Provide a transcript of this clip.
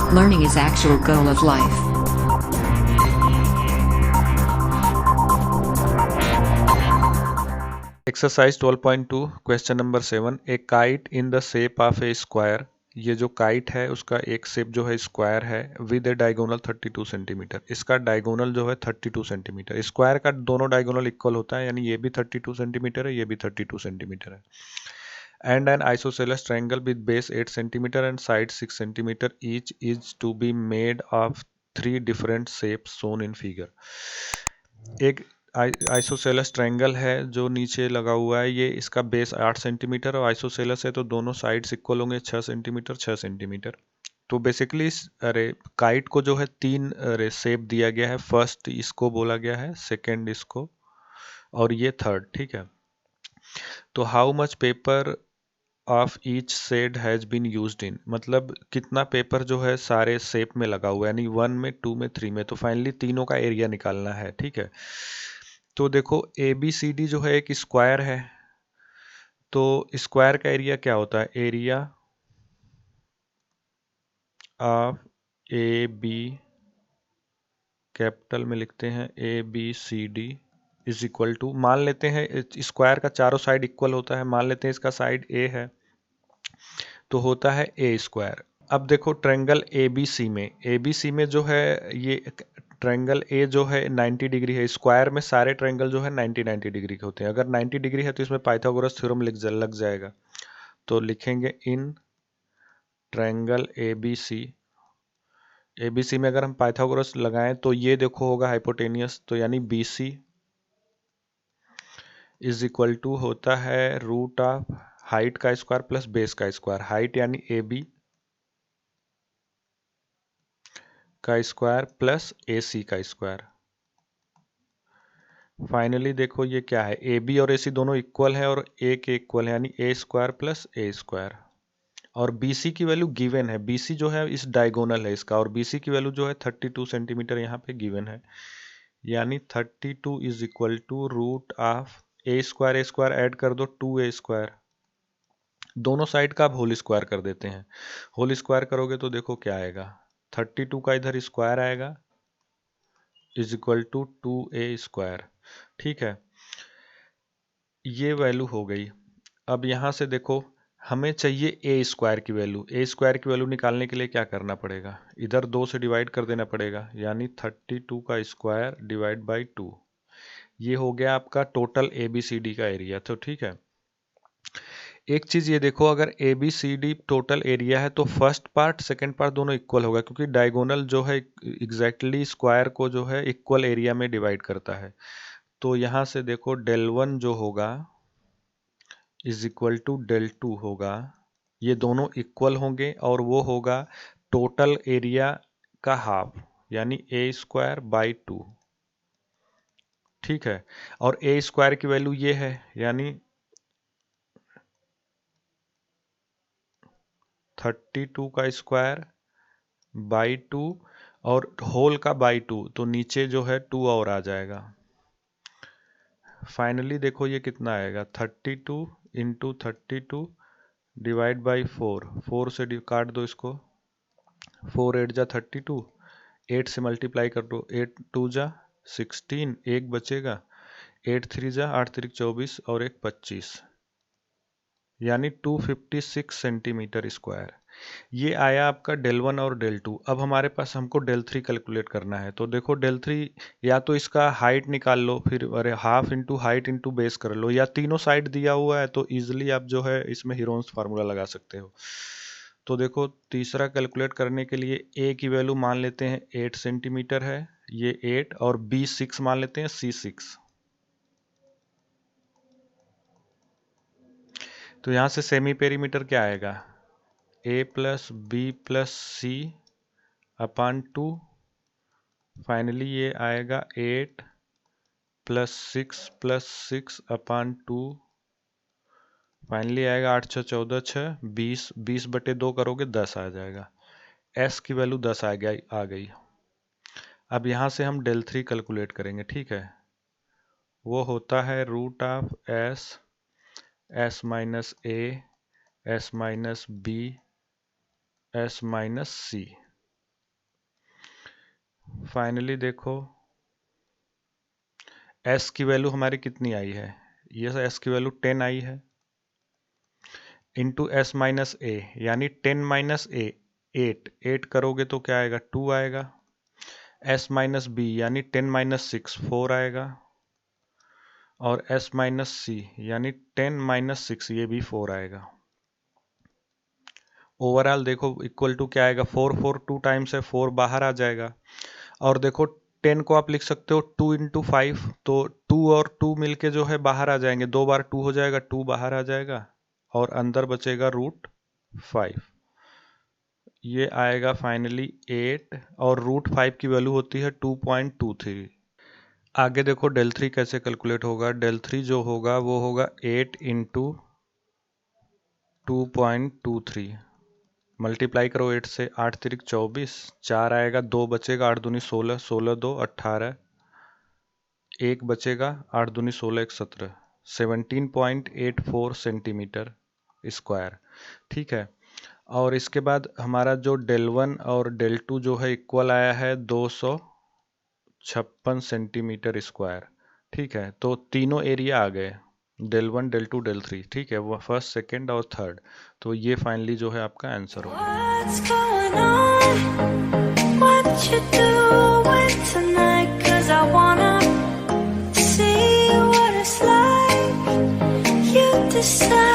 Learning is actual goal of life. Exercise 12.2 question number 7 A kite in the shape of A square. ये जो kite है उसका एक shape जो है स्क्वायर है विद ए डायगोनल 32 सेंटीमीटर। इसका डायगोनल जो है 32 सेंटीमीटर। स्क्वायर का दोनों डायगोनल इक्वल होता है, यानी ये भी 32 सेंटीमीटर है, ये भी 32 सेंटीमीटर है। And an isosceles triangle with base 8 centimetre and side 6 centimetre each is to be made of 3 different shapes shown in figure. एक आइसोसेलस ट्रायंगल है जो नीचे लगा हुआ है, ये इसका बेस 8 सेंटीमीटर और आइसोसेलस है तो दोनों साइड्स इक्वल होंगे 6 सेंटीमीटर 6 सेंटीमीटर। तो बेसिकली अरे काइट को जो है तीन शेप दिया गया है। फर्स्ट इसको बोला गया है, सेकंड इसको, और ये थर्ड। ठीक है, तो how much paper of each shade has been used in, मतलब कितना पेपर जो है सारे शेप में लगा हुआ है, यानी 1 में 2 में 3 में। तो फाइनली तीनों का एरिया निकालना है। ठीक है, तो देखो ए बी सी डी जो है एक स्क्वायर है, तो स्क्वायर का एरिया क्या होता है? Area of A B, capital में लिखते हैं A B C D is equal to, मान लेते हैं स्क्वायर का चारों साइड इक्वल होता है, मान लेते हैं इसका साइड ए है तो होता है ए स्क्वायर। अब देखो ट्रायंगल ए बी सी में, ए बी सी में जो है ये ट्रायंगल ए जो है 90 डिग्री है। स्क्वायर में सारे ट्रायंगल जो है 90 डिग्री के होते हैं। अगर 90 डिग्री है तो इसमें पाइथागोरस थ्योरम लग जाएगा। तो लिखेंगे in triangle A B C, A B C में अगर हम पाइथागोरस लगाएं तो ये देखो होगा हाइपोटेनियस, तो यानी B C is equal to होता है रूट ऑफ हाइट का स्क्वायर प्लस बेस का स्क्वायर। हाइट यानी ए बी का स्क्वायर प्लस ए सी का स्क्वायर। फाइनली देखो ये क्या है, ए बी और ए सी दोनों इक्वल है और ए के इक्वल है, यानी ए स्क्वायर प्लस ए स्क्वायर। और बी सी की वैल्यू गिवन है, बी सी जो है इस डायगोनल है इसका, और बी सी की वैल्यू जो है 32 सेंटीमीटर यहाँ पे गिवन है, यानी 32 is equal to root of A square add कर दो 2 ए स्क्वायर, दोनों साइड का आप होल स्क्वायर कर देते हैं। होल स्क्वायर करोगे तो देखो क्या आएगा, 32 का इधर स्क्वायर आएगा is equal to 2 A square. ठीक है, ये वैल्यू हो गई। अब यहाँ से देखो हमें चाहिए ए स्क्वायर की वैल्यू। ए स्क्वायर की वैल्यू निकालने के लिए क्या करना पड़ेगा, इधर 2 से डिवाइड कर देना पड़ेगा, यानी 32 का स्क्वायर डिवाइड बाई 2। ये हो गया आपका total A B C D का एरिया। तो ठीक है, एक चीज़ ये देखो, अगर A B C D total area है तो फर्स्ट पार्ट सेकंड पार्ट दोनों इक्वल होगा, क्योंकि डायगोनल जो है एग्जैक्टली स्क्वायर को जो है इक्वल एरिया में डिवाइड करता है। तो यहाँ से देखो डेल वन जो होगा is equal to del two होगा, ये दोनों इक्वल होंगे और वो होगा टोटल एरिया का हाफ, यानी ए स्क्वायर बाई 2। ठीक है, और ए स्क्वायर की वैल्यू ये है, यानी 32 का स्क्वायर बाई 2 और होल का बाई 2, तो नीचे जो है 2 और आ जाएगा। फाइनली देखो ये कितना आएगा, 32 इंटू 32 डिवाइड बाई 4, 4 से काट दो इसको, 4 8 जा 32, 8 से मल्टीप्लाई कर दो, 8 2 जा 16, एक बचेगा, 8 3 जा 8 3 24 और एक 25, यानी 256 सेंटीमीटर स्क्वायर। ये आया आपका डेल वन और डेल टू। अब हमारे पास हमको डेल थ्री कैलकुलेट करना है। तो देखो डेल थ्री, या तो इसका हाइट निकाल लो, फिर अरे half into height into base कर लो, या तीनों साइड दिया हुआ है तो इजिली आप जो है इसमें हीरोन्स फार्मूला लगा सकते हो। तो देखो तीसरा कैलकुलेट करने के लिए ए की वैल्यू मान लेते हैं 8 सेंटीमीटर है, ये 8, और बी 6 मान लेते हैं, सी 6। तो यहाँ से सेमी पेरीमीटर क्या आएगा, ए प्लस बी प्लस सी अपान 2। फाइनली ये आएगा 8 प्लस सिक्स अपान 2। फाइनली आएगा 8 6 14 6 20, 20/2 करोगे 10 आ जाएगा। एस की वैल्यू 10 आ गई। अब यहाँ से हम डेल थ्री कैलकुलेट करेंगे। ठीक है, वो होता है root of S, S minus A, S minus B, S minus C. Finally देखो s की वैल्यू हमारी कितनी आई है, ये s की वैल्यू 10 आई है, इंटू s माइनस ए, यानी 10 माइनस ए 8 करोगे तो क्या आएगा 2 आएगा, s माइनस बी यानी 10 माइनस 6 4 आएगा, और s माइनस सी यानी 10 माइनस 6 ये भी 4 आएगा। ओवरऑल देखो इक्वल टू क्या आएगा 4 4 2 टाइम्स है 4 बाहर आ जाएगा, और देखो 10 को आप लिख सकते हो 2 इंटू 5, तो 2 और 2 मिलके जो है बाहर आ जाएंगे, 2 बार 2 हो जाएगा, 2 बाहर आ जाएगा और अंदर बचेगा √5, ये आएगा फाइनली 8, और √5 की वैल्यू होती है 2.23। आगे देखो डेल 3 कैसे कैलकुलेट होगा, डेल 3 जो होगा वो होगा 8 इंटू 2.23, मल्टीप्लाई करो 8 से, 8 तिरिक 24, 4 आएगा, 2 बचेगा, 8 दूनी 16, 16 2 18, 1 बचेगा, 8 दूनी 16 1 17, 17.84 सेंटीमीटर स्क्वायर। ठीक है, और इसके बाद हमारा जो डेल 1 और डेल 2 जो है इक्वल आया है 256 सेंटीमीटर स्क्वायर। ठीक है, तो तीनों एरिया आ गए, डेल 1 डेल 2 डेल 3, ठीक है, वो फर्स्ट सेकंड और थर्ड, तो ये फाइनली जो है आपका आंसर होगा। What's going on? What you doing tonight? 'Cause I wanna see what it's like. You decide.